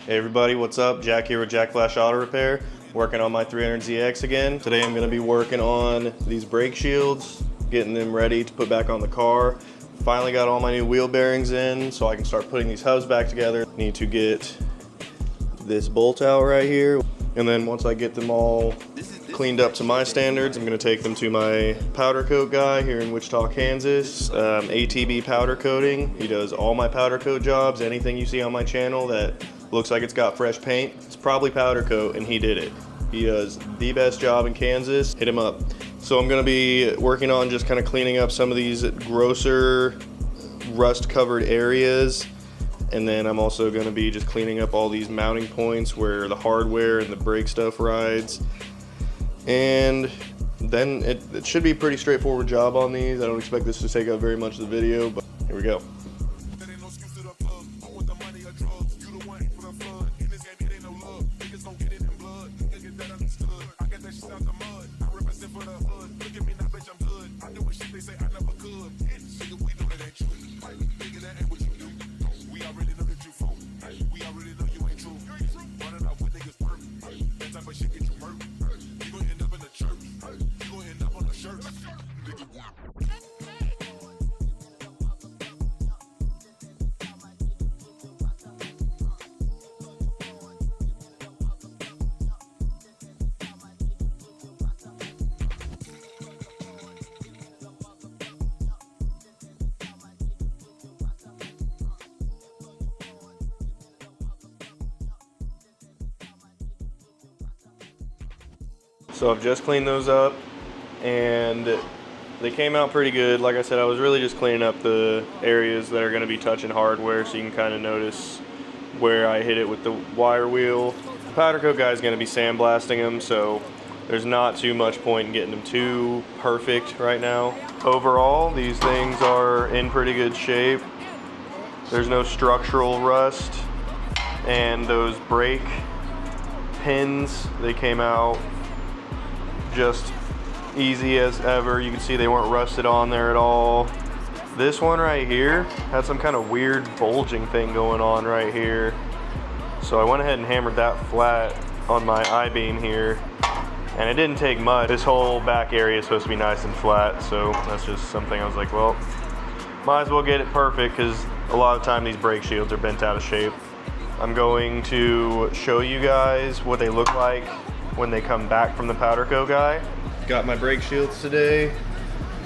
Hey everybody, what's up? Jack here with Jack Flash Auto Repair, working on my 300ZX again. Today I'm going to be working on these brake shields, getting them ready to put back on the car. Finally got all my new wheel bearings in, so I can start putting these hubs back together. Need to get this bolt out right here, and then once I get them all cleaned up to my standards, I'm going to take them to my powder coat guy here in Wichita, Kansas. ATB Powder Coating. He does all my powder coat jobs. Anything you see on my channel that looks like it's got fresh paint, it's probably powder coat, and he did it. He does the best job in Kansas. Hit him up. So I'm going to be working on just kind of cleaning up some of these grosser rust covered areas, and then I'm also going to be just cleaning up all these mounting points where the hardware and the brake stuff rides. And then it should be a pretty straightforward job on these. I don't expect this to take up very much of the video, but here we go. So I've just cleaned those up and they came out pretty good. Like I said, I was really just cleaning up the areas that are going to be touching hardware, so you can kind of notice where I hit it with the wire wheel. The powder coat guy is going to be sandblasting them, so there's not too much point in getting them too perfect right now. Overall, these things are in pretty good shape. There's no structural rust, and those brake pins, they came out just easy as ever. You can see they weren't rusted on there at all. This one right here had some kind of weird bulging thing going on right here, so I went ahead and hammered that flat on my I-beam here, and it didn't take much. This whole back area is supposed to be nice and flat, so that's just something I was like, well, might as well get it perfect, because a lot of time these brake shields are bent out of shape. I'm going to show you guys what they look like when they come back from the powder coat guy. Got my brake shields today,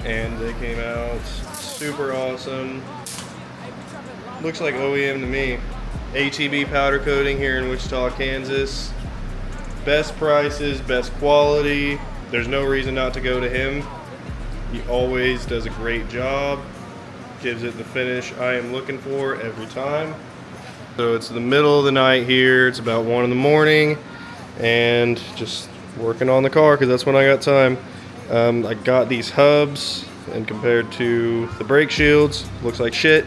and they came out super awesome. Looks like OEM to me. ATB Powder Coating here in Wichita, Kansas. Best prices, best quality. There's no reason not to go to him. He always does a great job. Gives it the finish I am looking for every time. So it's the middle of the night here. It's about 1 in the morning. And just working on the car because that's when I got time. I got these hubs, and compared to the brake shields, looks like shit.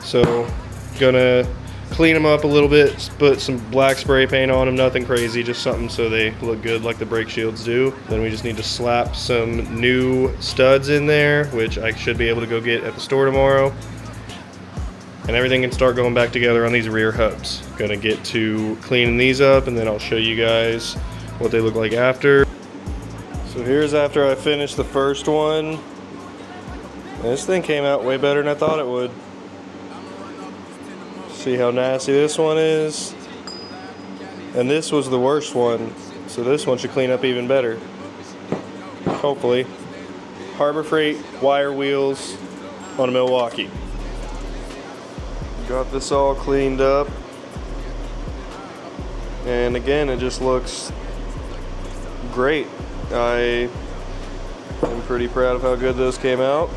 So gonna clean them up a little bit, put some black spray paint on them, nothing crazy, just something so they look good like the brake shields do. Then we just need to slap some new studs in there, which I should be able to go get at the store tomorrow. And everything can start going back together on these rear hubs. Gonna get to cleaning these up, and then I'll show you guys what they look like after. So here's after I finished the first one. And this thing came out way better than I thought it would. See how nasty this one is? And this was the worst one. So this one should clean up even better. Hopefully. Harbor Freight wire wheels on a Milwaukee. Got this all cleaned up, and again, it just looks great. I am pretty proud of how good those came out.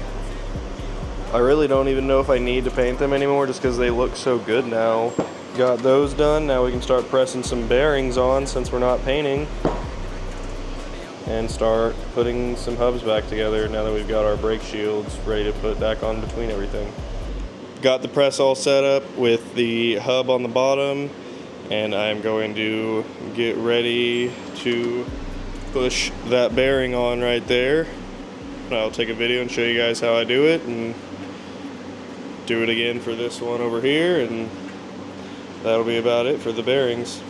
I really don't even know if I need to paint them anymore just because they look so good now. Got those done. Now we can start pressing some bearings on since we're not painting, and start putting some hubs back together now that we've got our brake shields ready to put back on between everything. Got the press all set up with the hub on the bottom, and I'm going to get ready to push that bearing on right there. I'll take a video and show you guys how I do it, and do it again for this one over here, and that'll be about it for the bearings.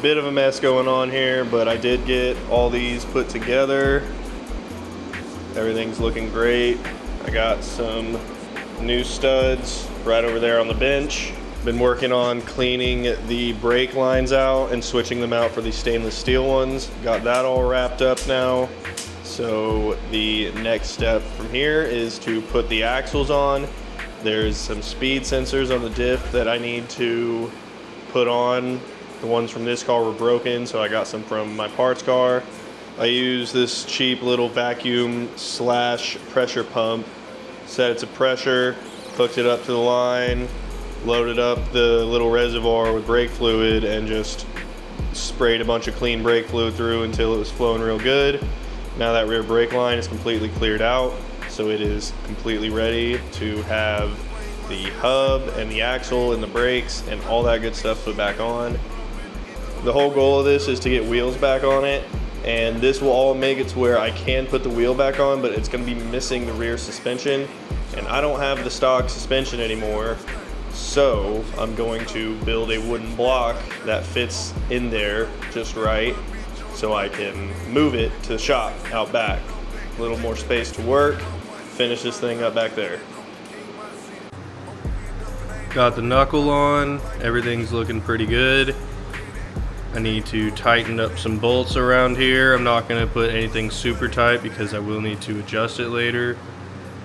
Bit of a mess going on here, but I did get all these put together. Everything's looking great. I got some new studs right over there on the bench. Been working on cleaning the brake lines out and switching them out for the stainless steel ones. Got that all wrapped up now. So the next step from here is to put the axles on. There's some speed sensors on the diff that I need to put on. The ones from this car were broken, so I got some from my parts car. I use this cheap little vacuum slash pressure pump. Set it to pressure, hooked it up to the line, loaded up the little reservoir with brake fluid, and just sprayed a bunch of clean brake fluid through until it was flowing real good. Now that rear brake line is completely cleared out, so it is completely ready to have the hub and the axle and the brakes and all that good stuff put back on. The whole goal of this is to get wheels back on it, and this will all make it to where I can put the wheel back on, but it's going to be missing the rear suspension, and I don't have the stock suspension anymore, so I'm going to build a wooden block that fits in there just right so I can move it to the shop out back. A little more space to work, finish this thing up back there. Got the knuckle on, everything's looking pretty good. I need to tighten up some bolts around here. I'm not going to put anything super tight because I will need to adjust it later.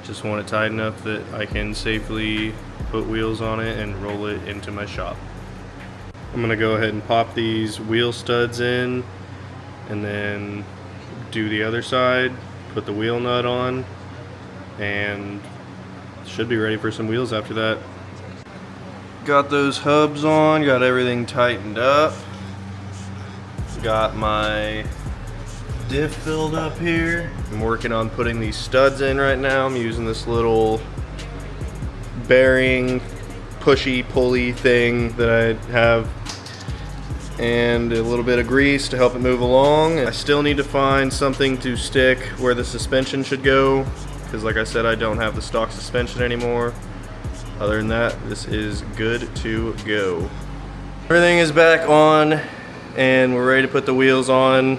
Just want it tight enough that I can safely put wheels on it and roll it into my shop. I'm going to go ahead and pop these wheel studs in and then do the other side, put the wheel nut on, and should be ready for some wheels after that. Got those hubs on, got everything tightened up. Got my diff filled up here. I'm working on putting these studs in right now. I'm using this little bearing pushy pulley thing that I have and a little bit of grease to help it move along. I still need to find something to stick where the suspension should go because like I said, I don't have the stock suspension anymore. Other than that, this is good to go. Everything is back on and we're ready to put the wheels on.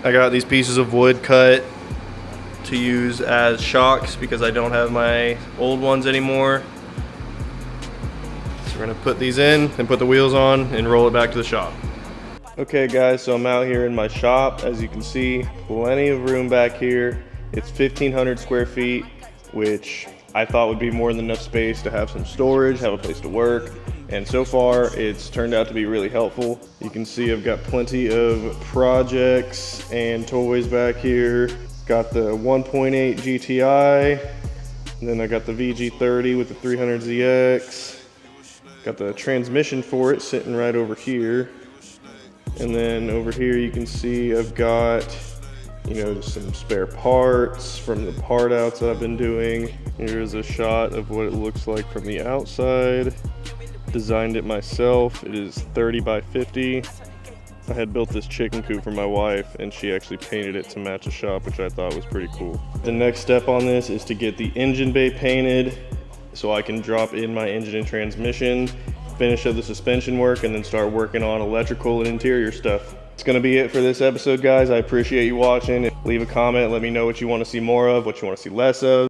I got these pieces of wood cut to use as shocks because I don't have my old ones anymore. So we're gonna put these in and put the wheels on and roll it back to the shop. Okay guys, so I'm out here in my shop. As you can see, plenty of room back here. It's 1,500 square feet, which I thought would be more than enough space to have some storage, have a place to work. And so far, it's turned out to be really helpful. You can see I've got plenty of projects and toys back here. Got the 1.8 GTI, and then I got the VG30 with the 300ZX. Got the transmission for it sitting right over here. And then over here you can see I've got, you know, some spare parts from the part outs that I've been doing. Here's a shot of what it looks like from the outside. Designed it myself. It is 30 by 50. I had built this chicken coop for my wife and she actually painted it to match a shop, which I thought was pretty cool. The next step on this is to get the engine bay painted so I can drop in my engine and transmission, finish up the suspension work, and then start working on electrical and interior stuff. It's gonna be it for this episode, guys. I appreciate you watching. Leave a comment, let me know what you want to see more of, what you want to see less of.